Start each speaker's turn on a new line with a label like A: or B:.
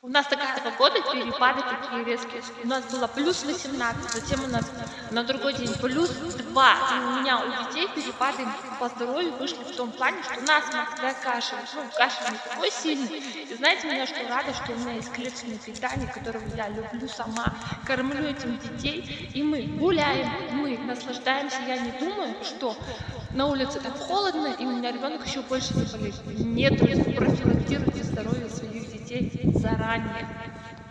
A: У нас такая погода, перепады такие резкие. У нас было плюс 18, затем у нас на другой день плюс 2. И у меня у детей перепады по здоровью вышли в том плане, что насморк, да, кашель. Ну, кашель не такой сильный. И знаете, меня что рада, что у меня есть клеточное питание, которого я люблю сама, кормлю этим детей, и мы гуляем, мы наслаждаемся. Я не думаю, что на улице так холодно, и у меня ребенок еще больше заболеет. Нет, профилактируйте здоровье своих детей заранее.